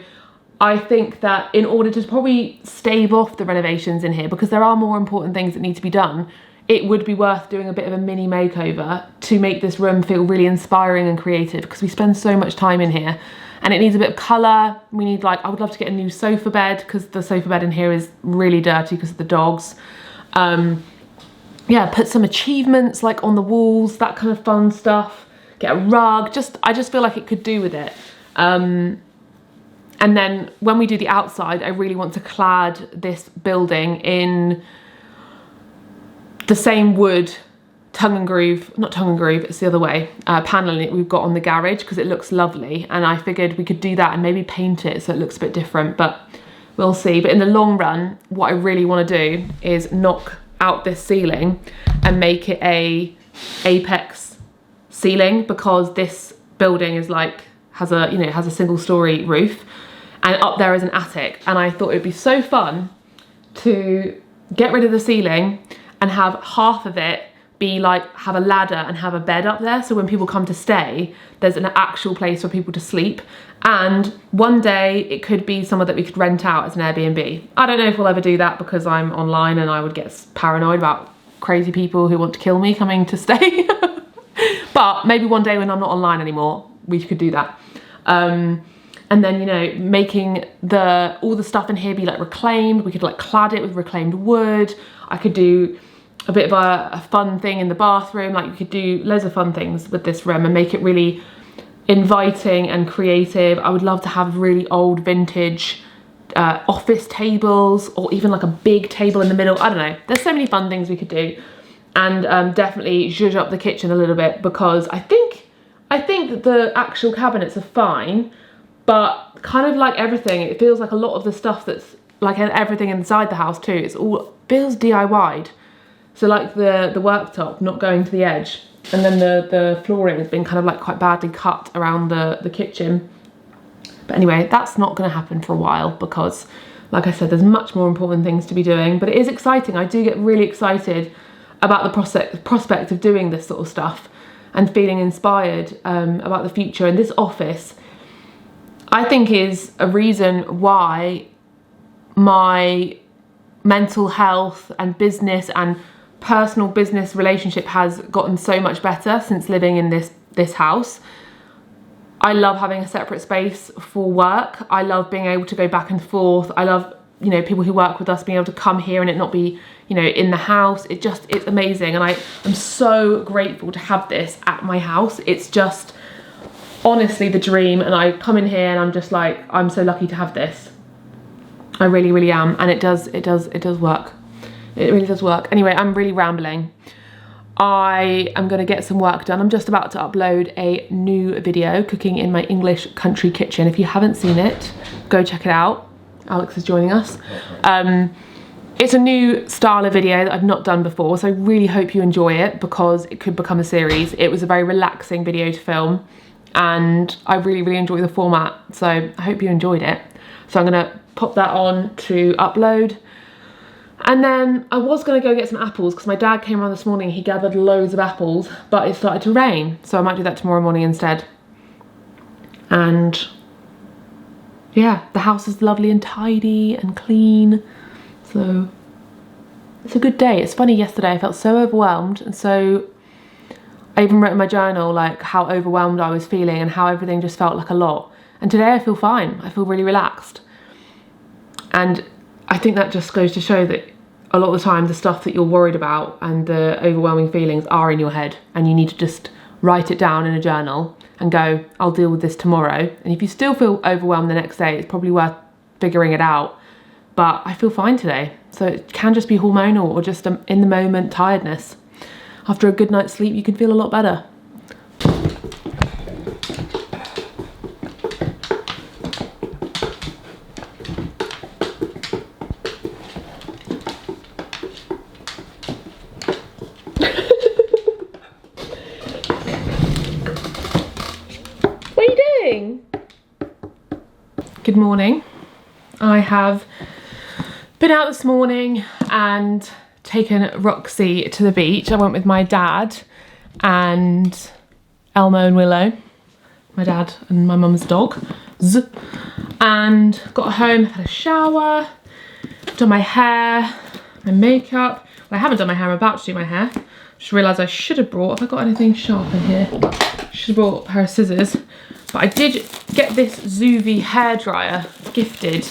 I think that in order to probably stave off the renovations in here, because there are more important things that need to be done, it would be worth doing a bit of a mini makeover to make this room feel really inspiring and creative, because we spend so much time in here and it needs a bit of colour. We need, like, I would love to get a new sofa bed, because the sofa bed in here is really dirty because of the dogs. Yeah, put some achievements like on the walls, that kind of fun stuff. Get a rug, I just feel like it could do with it. And then when we do the outside, I really want to clad this building in the same wood, not tongue and groove, it's the other way, paneling that we've got on the garage, because it looks lovely. And I figured we could do that and maybe paint it so it looks a bit different, but we'll see. But in the long run, what I really want to do is knock out this ceiling and make it a apex ceiling, because this building is like, has a single story roof, and up there is an attic. And I thought it'd be so fun to get rid of the ceiling and have half of it be like, have a ladder and have a bed up there, so when people come to stay, there's an actual place for people to sleep. And one day it could be somewhere that we could rent out as an Airbnb. I don't know if we'll ever do that, because I'm online and I would get paranoid about crazy people who want to kill me coming to stay. But maybe one day when I'm not online anymore, we could do that. And then, you know, making all the stuff in here be like reclaimed. We could like clad it with reclaimed wood. I could do a bit of a fun thing in the bathroom. Like, you could do loads of fun things with this room and make it really inviting and creative. I would love to have really old vintage office tables, or even like a big table in the middle. I don't know. There's so many fun things we could do. And definitely zhuzh up the kitchen a little bit, because I think that the actual cabinets are fine, but kind of like everything, it feels like a lot of the stuff that's like everything inside the house too, it's all feels DIY'd. So like the worktop not going to the edge, and then the flooring has been kind of like quite badly cut around the kitchen. But anyway, that's not going to happen for a while, because like I said, there's much more important things to be doing. But it is exciting. I do get really excited about the prospect of doing this sort of stuff and feeling inspired about the future. And this office, I think, is a reason why my mental health and business and personal business relationship has gotten so much better since living in this house. I love having a separate space for work. I love being able to go back and forth. I love, you know, people who work with us being able to come here and it not be, you know, in the house. It's amazing. And I'm so grateful to have this at my house. It's just honestly the dream. And I come in here and I'm just like, I'm so lucky to have this. I really, really am. And it does work. It really does work. Anyway, I'm really rambling. I am going to get some work done. I'm just about to upload a new video, cooking in my English country kitchen. If you haven't seen it, go check it out. Alex is joining us. It's a new style of video that I've not done before, so I really hope you enjoy it, because it could become a series. It was a very relaxing video to film, and I really, really enjoy the format, so I hope you enjoyed it. So I'm going to pop that on to upload. And then I was gonna go get some apples because my dad came around this morning, he gathered loads of apples, but it started to rain. So I might do that tomorrow morning instead. And yeah, the house is lovely and tidy and clean. So it's a good day. It's funny, yesterday I felt so overwhelmed, and so I even wrote in my journal like how overwhelmed I was feeling and how everything just felt like a lot. And today I feel fine. I feel really relaxed. And I think that just goes to show that a lot of the time the stuff that you're worried about and the overwhelming feelings are in your head, and you need to just write it down in a journal and go, I'll deal with this tomorrow. And if you still feel overwhelmed the next day, it's probably worth figuring it out. But I feel fine today. So it can just be hormonal or just in the moment tiredness. After a good night's sleep, you can feel a lot better. What are you doing? Good morning. I have been out this morning and taken Roxy to the beach. I went with my dad and Elmo and Willow, my dad and my mum's dog, and got home, had a shower, done my hair, my makeup. Well, I haven't done my hair, I'm about to do my hair. Just realised I should have brought, have I got anything sharp in here? Should have brought a pair of scissors. But I did get this Wavy hairdryer gifted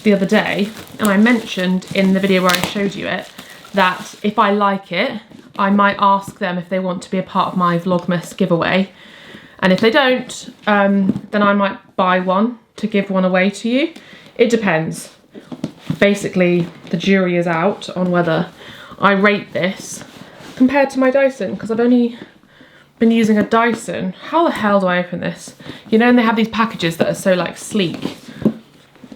the other day, and I mentioned in the video where I showed you it that if I like it, I might ask them if they want to be a part of my vlogmas giveaway, and if they don't, then I might buy one to give one away to you. It depends. Basically, the jury is out on whether I rate this compared to my Dyson, because I've only been using a Dyson. How the hell do I open this? You know, and they have these packages that are so like sleek,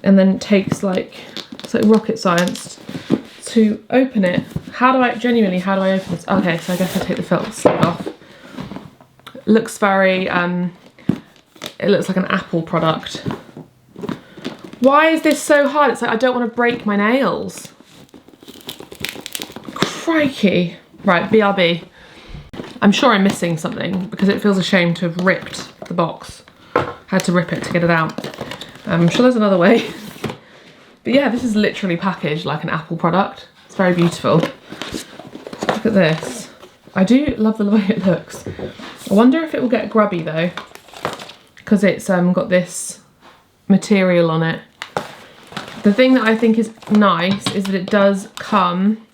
and then it takes like, it's like rocket science to open it. How do I open this? Okay, so I guess I take the filter off. It looks very, it looks like an Apple product. Why is this so hard? It's like, I don't want to break my nails. Crikey. Right, BRB. I'm sure I'm missing something because it feels a shame to have ripped the box. Had to rip it to get it out. I'm sure there's another way. But yeah, this is literally packaged like an Apple product. It's very beautiful. Look at this. I do love the way it looks. I wonder if it will get grubby though, because it's got this material on it. The thing that I think is nice is that it does come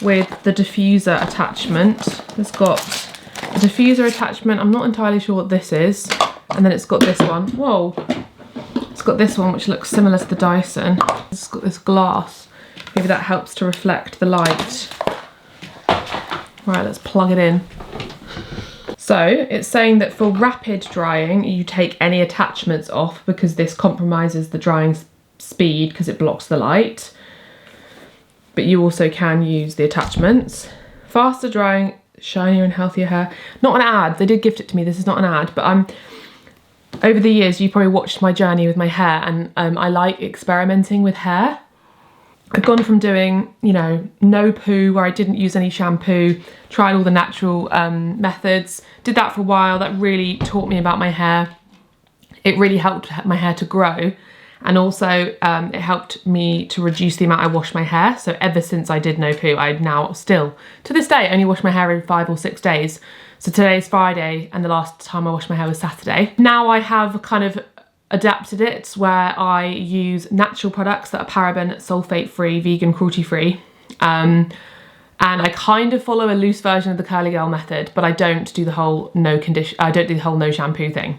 with the diffuser attachment. It's got a diffuser attachment. I'm not entirely sure what this is. And then it's got this one. Whoa. It's got this one which looks similar to the Dyson. It's got this glass. Maybe that helps to reflect the light. Right, let's plug it in. So it's saying that for rapid drying, you take any attachments off because this compromises the drying speed because it blocks the light. But you also can use the attachments. Faster drying, shinier and healthier hair. Not an ad, they did gift it to me, this is not an ad, but over the years you probably watched my journey with my hair, and I like experimenting with hair. I've gone from doing, you know, no poo, where I didn't use any shampoo, tried all the natural methods, did that for a while. That really taught me about my hair. It really helped my hair to grow, and also it helped me to reduce the amount I wash my hair. So ever since I did no poo, I now still, to this day, only wash my hair in 5 or 6 days. So today's Friday, and the last time I washed my hair was Saturday. Now I have kind of adapted it where I use natural products that are paraben, sulfate free, vegan, cruelty free. And I kind of follow a loose version of the curly girl method, but I don't do the whole no shampoo thing.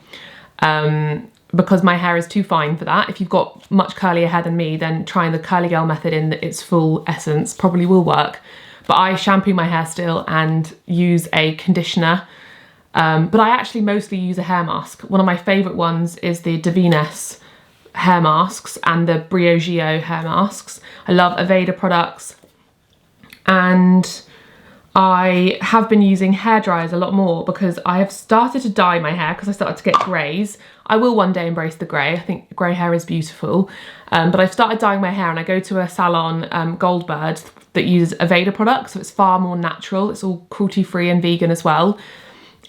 Because my hair is too fine for that. If you've got much curlier hair than me, then trying the curly girl method in its full essence probably will work. But I shampoo my hair still and use a conditioner. But I actually mostly use a hair mask. One of my favourite ones is the Davines hair masks and the Briogeo hair masks. I love Aveda products. And I have been using hair dryers a lot more because I have started to dye my hair because I started to get greys. I will one day embrace the grey. I think grey hair is beautiful. But I've started dyeing my hair and I go to a salon, Goldbird, that uses Aveda products. So it's far more natural. It's all cruelty free and vegan as well.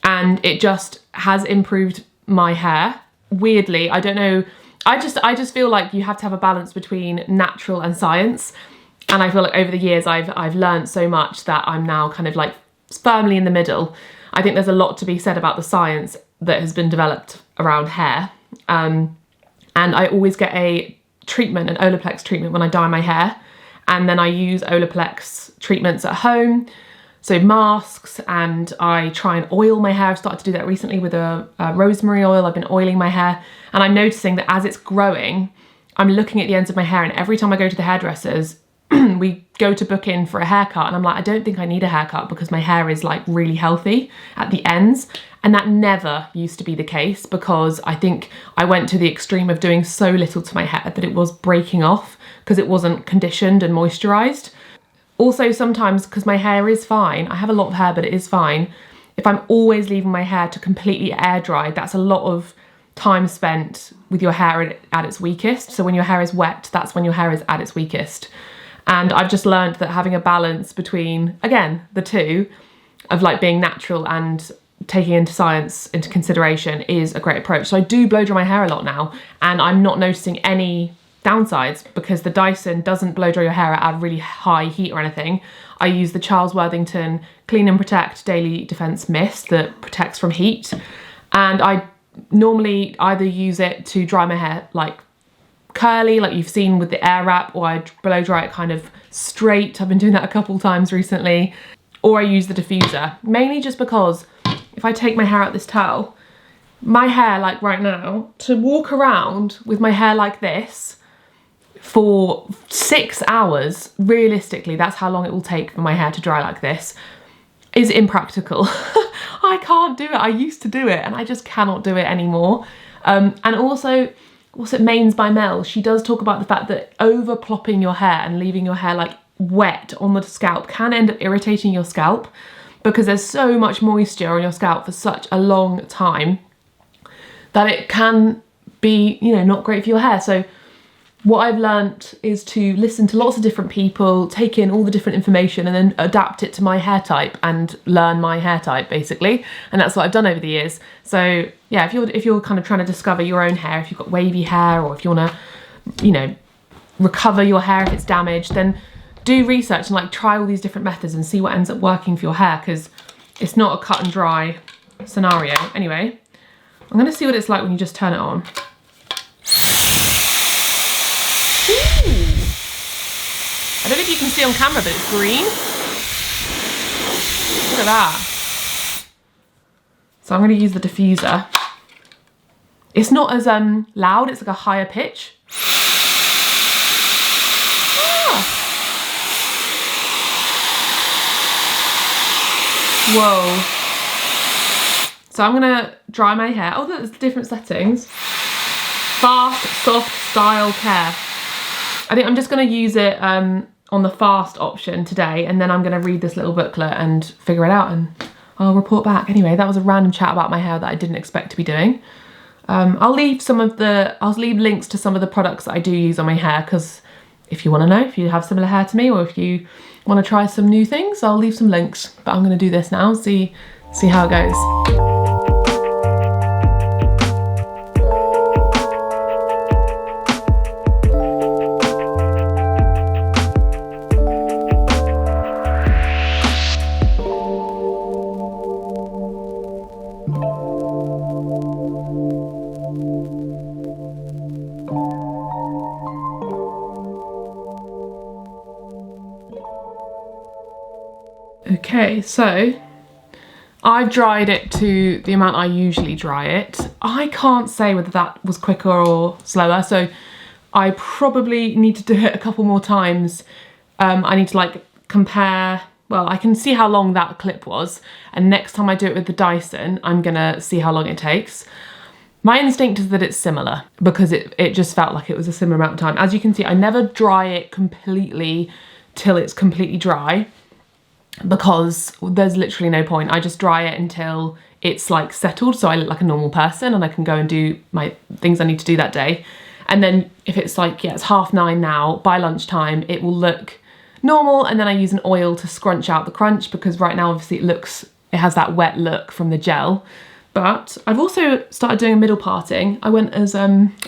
And it just has improved my hair. Weirdly, I don't know. I just feel like you have to have a balance between natural and science. And I feel like over the years I've learned so much that I'm now kind of like firmly in the middle. I think there's a lot to be said about the science that has been developed around hair. And I always get a treatment, an Olaplex treatment when I dye my hair. And then I use Olaplex treatments at home. So masks, and I try and oil my hair. I've started to do that recently with a rosemary oil. I've been oiling my hair and I'm noticing that as it's growing, I'm looking at the ends of my hair, and every time I go to the hairdressers, we go to book in for a haircut and I'm like, I don't think I need a haircut because my hair is like really healthy at the ends. And that never used to be the case because I think I went to the extreme of doing so little to my hair that it was breaking off because it wasn't conditioned and moisturized. Also sometimes, because my hair is fine, I have a lot of hair but it is fine, if I'm always leaving my hair to completely air dry, that's a lot of time spent with your hair at its weakest. So when your hair is wet, that's when your hair is at its weakest. And I've just learned that having a balance between, again, the two of like being natural and taking into science into consideration is a great approach. So I do blow dry my hair a lot now and I'm not noticing any downsides because the Dyson doesn't blow dry your hair at a really high heat or anything. I use the Charles Worthington Clean and Protect Daily Defense Mist that protects from heat. And I normally either use it to dry my hair like curly, like you've seen with the air wrap, or I blow dry it kind of straight. I've been doing that a couple times recently. Or I use the diffuser, mainly just because if I take my hair out this towel, my hair, like right now, to walk around with my hair like this for 6 hours, realistically, that's how long it will take for my hair to dry like this, is impractical. I can't do it. I used to do it and I just cannot do it anymore. And also, what's it, Mains by Mel, she does talk about the fact that over plopping your hair and leaving your hair like wet on the scalp can end up irritating your scalp because there's so much moisture on your scalp for such a long time that it can be, you know, not great for your hair. So what I've learnt is to listen to lots of different people, take in all the different information and then adapt it to my hair type and learn my hair type basically. And that's what I've done over the years. So yeah, if you're kind of trying to discover your own hair, if you've got wavy hair or if you want to, you know, recover your hair if it's damaged, then do research and like try all these different methods and see what ends up working for your hair because it's not a cut and dry scenario. Anyway, I'm going to see what it's like when you just turn it on. I don't know if you can see on camera, but it's green. Look at that. So I'm going to use the diffuser. It's not as loud, it's like a higher pitch. Ah. Whoa. So I'm going to dry my hair. Oh, there's different settings. Fast, soft, style, care. I think I'm just going to use it on the fast option today, and then I'm going to read this little booklet and figure it out and I'll report back. Anyway, that was a random chat about my hair that I didn't expect to be doing. I'll leave links to some of the products that I do use on my hair because if you want to know, if you have similar hair to me or if you want to try some new things, I'll leave some links. But I'm going to do this now, see how it goes. Okay, so I've dried it to the amount I usually dry it. I can't say whether that was quicker or slower, so I probably need to do it a couple more times. I need to like compare, well, I can see how long that clip was, and next time I do it with the Dyson, I'm gonna see how long it takes. My instinct is that it's similar because it just felt like it was a similar amount of time. As you can see, I never dry it completely till it's completely dry. because there's literally no point. I just dry it until it's like settled, so I look like a normal person and I can go and do my things I need to do that day. And then if it's like, yeah, it's 9:30 now, by lunchtime it will look normal, and then I use an oil to scrunch out the crunch, because right now obviously it has that wet look from the gel. But I've also started doing a middle parting. I went as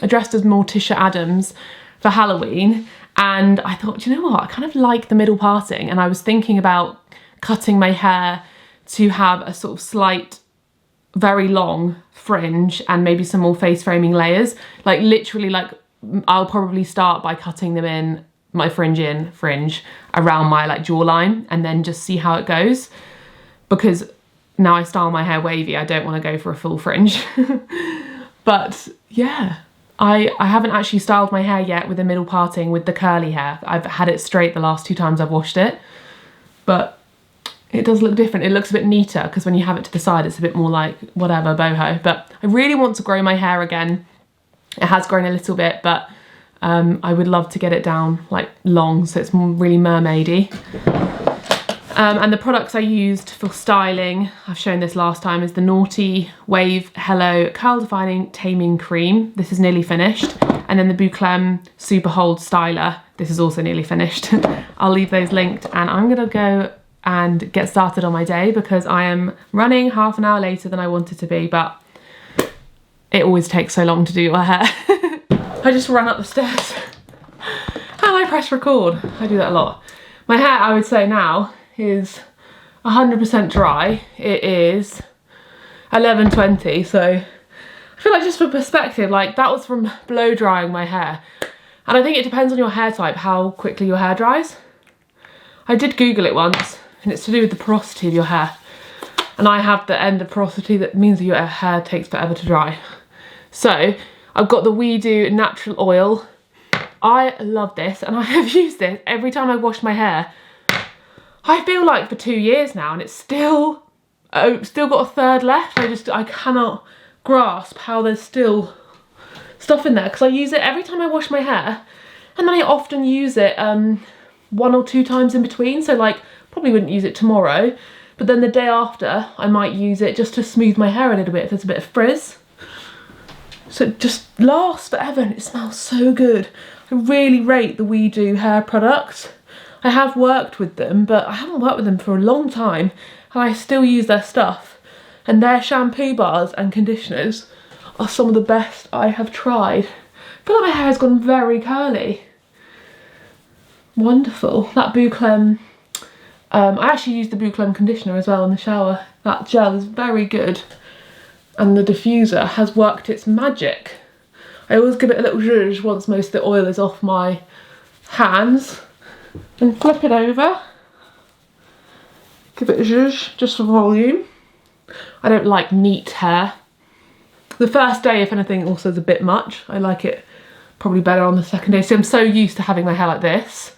dressed as Morticia Addams for Halloween, and I thought, you know what, I kind of like the middle parting, and I was thinking about cutting my hair to have a sort of slight, very long fringe and maybe some more face framing layers. Like literally, like I'll probably start by cutting them in, my fringe around my like jawline, and then just see how it goes, because now I style my hair wavy, I don't want to go for a full fringe. But yeah, I haven't actually styled my hair yet with a middle parting with the curly hair. I've had it straight the last 2 times I've washed it, but it does look different. It looks a bit neater, because when you have it to the side it's a bit more like whatever, boho. But I really want to grow my hair again. It has grown a little bit, but I would love to get it down like long, so it's more really mermaidy. And the products I used for styling, I've shown this last time, is the Naughty Wave Hello Curl Defining Taming Cream. This is nearly finished. And then the Bouclem Super Hold Styler. This is also nearly finished. I'll leave those linked, and I'm gonna go and get started on my day, because I am running half an hour later than I wanted to be, but it always takes so long to do your hair. I just ran up the stairs and I press record. I do that a lot. My hair, I would say now, is 100% dry. It is 11:20, so I feel like, just for perspective, like that was from blow drying my hair. And I think it depends on your hair type how quickly your hair dries. I did Google it once, and it's to do with the porosity of your hair. And I have the end of porosity that means that your hair takes forever to dry. So I've got the ootd natural oil. I love this, and I have used this every time I wash my hair. I feel like for 2 years now, and it's still got a third left. I cannot grasp how there's still stuff in there, because I use it every time I wash my hair, and then I often use it 1 or 2 times in between. So like, probably wouldn't use it tomorrow, but then the day after I might use it just to smooth my hair a little bit if there's a bit of frizz. So it just lasts forever, and it smells so good. I really rate the ootd hair products. I have worked with them, but I haven't worked with them for a long time, and I still use their stuff. And their shampoo bars and conditioners are some of the best I have tried. I feel like my hair has gone very curly. Wonderful. That Bouclem, I actually used the Bouclem conditioner as well in the shower. That gel is very good, and the diffuser has worked its magic. I always give it a little zhuzh once most of the oil is off my hands, and flip it over. Give it a zhuzh just for volume. I don't like neat hair. The first day, if anything, also is a bit much. I like it probably better on the second day. So I'm so used to having my hair like this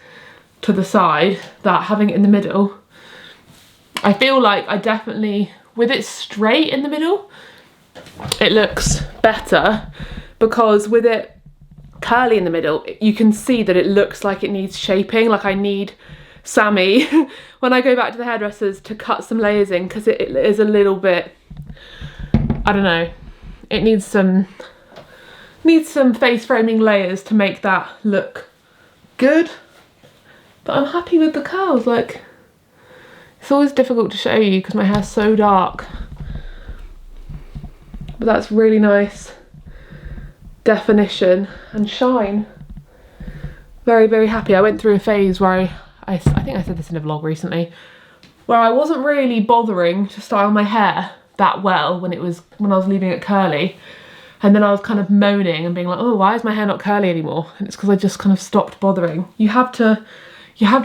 to the side that having it in the middle, I feel like I definitely, with it straight in the middle, it looks better, because with it curly in the middle, you can see that it looks like it needs shaping. Like I need Sammy when I go back to the hairdressers to cut some layers in, because it is a little bit, I don't know, it needs some face framing layers to make that look good. But I'm happy with the curls. Like, it's always difficult to show you because my hair's so dark, but that's really nice definition and shine. Very, very happy. I went through a phase where I think I said this in a vlog recently, where I wasn't really bothering to style my hair that well when I was leaving it curly, and then I was kind of moaning and being like, oh, why is my hair not curly anymore? And it's because I just kind of stopped bothering. You have to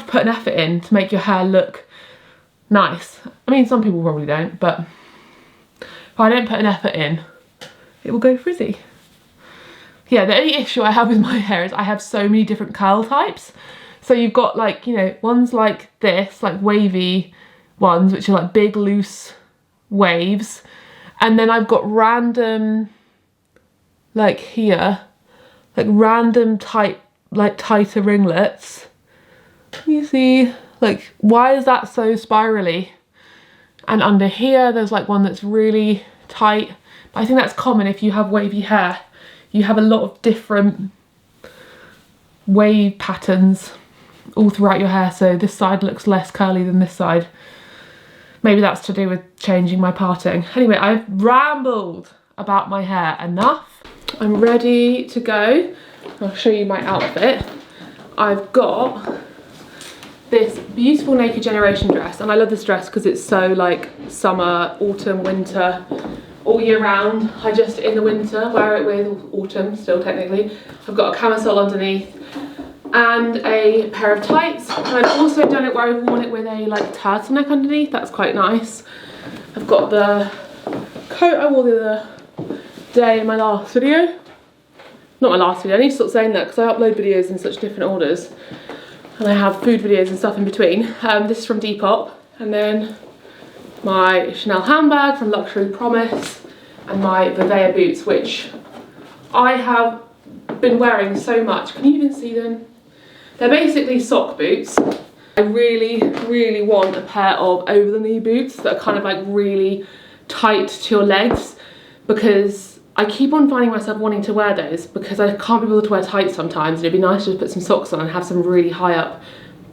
put an effort in to make your hair look nice. I mean, some people probably don't, but if I don't put an effort in, it will go frizzy. Yeah, the only issue I have with my hair is I have so many different curl types. So you've got, like, you know, ones like this, like wavy ones, which are like big loose waves, and then I've got random, like here, like random type, like tighter ringlets. You see, Like, why is that so spirally? And under here, there's like one that's really tight. But I think that's common if you have wavy hair. You have a lot of different wave patterns all throughout your hair. So this side looks less curly than this side. Maybe that's to do with changing my parting. Anyway, I've rambled about my hair enough. I'm ready to go. I'll show you my outfit. I've got this beautiful Naked Generation dress, and I love this dress because it's so like summer, autumn, winter, all year round. I just in the winter wear it with autumn still technically. I've got a camisole underneath and a pair of tights, and I've also done it where I've worn it with a like turtleneck underneath. That's quite nice. I've got the coat I wore the other day in my last video. Not my last video, I need to stop saying that because I upload videos in such different orders. And I have food videos and stuff in between. This is from Depop. And then my Chanel handbag from Luxury Promise. And my Wavy boots, which I have been wearing so much. Can you even see them? They're basically sock boots. I really, really want a pair of over-the-knee boots that are kind of like really tight to your legs, because I keep on finding myself wanting to wear those because I can't be able to wear tights sometimes, and it'd be nice to just put some socks on and have some really high up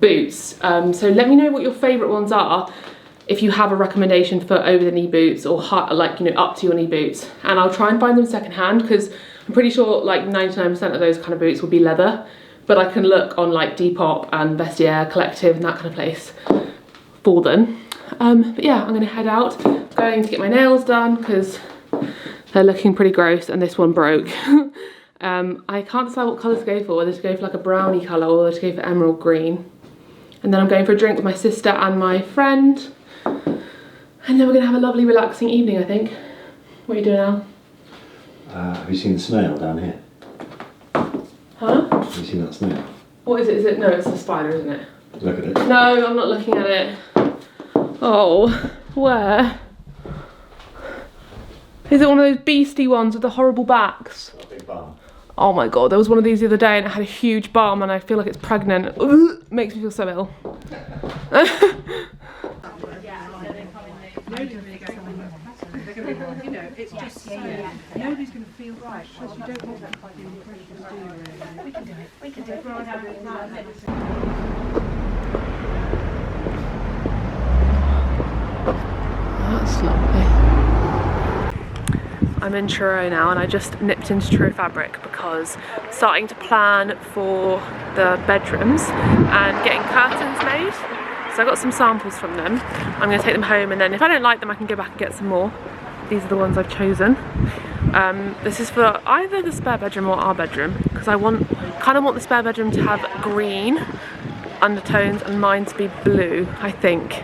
boots. So let me know what your favourite ones are, if you have a recommendation for over the knee boots or like, you know, up to your knee boots, and I'll try and find them secondhand because I'm pretty sure like 99% of those kind of boots will be leather, but I can look on like Depop and Vestiaire Collective and that kind of place for them. But yeah, I'm gonna head out. I'm going to get my nails done because they're looking pretty gross and this one broke. I can't decide what colour to go for, whether to go for like a brownie colour or whether to go for emerald green. And then I'm going for a drink with my sister and my friend. And then we're gonna have a lovely relaxing evening, I think. What are you doing now? Have you seen the snail down here? Huh? Have you seen that snail? What is it? Is it? No, it's a spider, isn't it? Look at it. No, I'm not looking at it. Oh, where? Is it one of those beastie ones with the horrible backs? A big bum. Oh my god, there was one of these the other day and it had a huge bum and I feel like it's pregnant. Ugh, makes me feel so ill. You know, it's just so nobody's going to feel right. Plus, you don't want that by the impressions, do you? Really? We can do it. We can do it. That's lovely. I'm in Truro now and I just nipped into Truro Fabric because I'm starting to plan for the bedrooms and getting curtains made. So I got some samples from them. I'm going to take them home and then if I don't like them I can go back and get some more. These are the ones I've chosen. This is for either the spare bedroom or our bedroom because I kind of want the spare bedroom to have green undertones and mine to be blue, I think.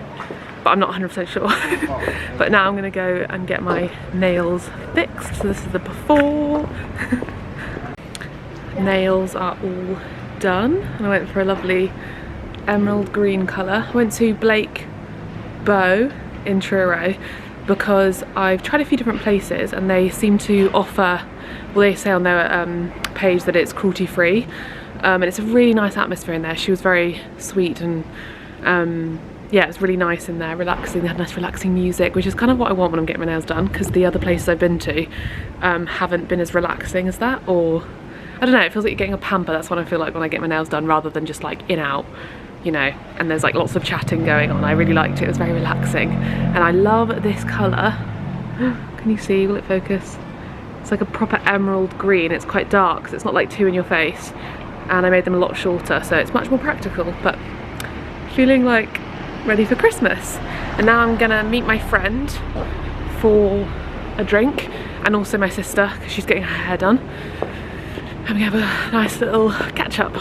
But I'm not 100% sure. But now I'm going to go and get my nails fixed. So this is the before. Nails are all done and I went for a lovely emerald green colour. I went to Blake Bow in Truro because I've tried a few different places and they seem to offer, well they say on their page that it's cruelty free, and it's a really nice atmosphere in there. She was very sweet and yeah, it was really nice in there, relaxing. They had nice relaxing music, which is kind of what I want when I'm getting my nails done because the other places I've been to haven't been as relaxing as that, or I don't know, it feels like you're getting a pamper. That's what I feel like when I get my nails done rather than just like in out, you know, and there's like lots of chatting going on. I really liked it, it was very relaxing. And I love this colour. Can you see, will it focus? It's like a proper emerald green. It's quite dark, so it's not like too in your face. And I made them a lot shorter, so it's much more practical, but feeling like ready for Christmas. And now I'm gonna meet my friend for a drink and also my sister because she's getting her hair done. And we have a nice little catch up.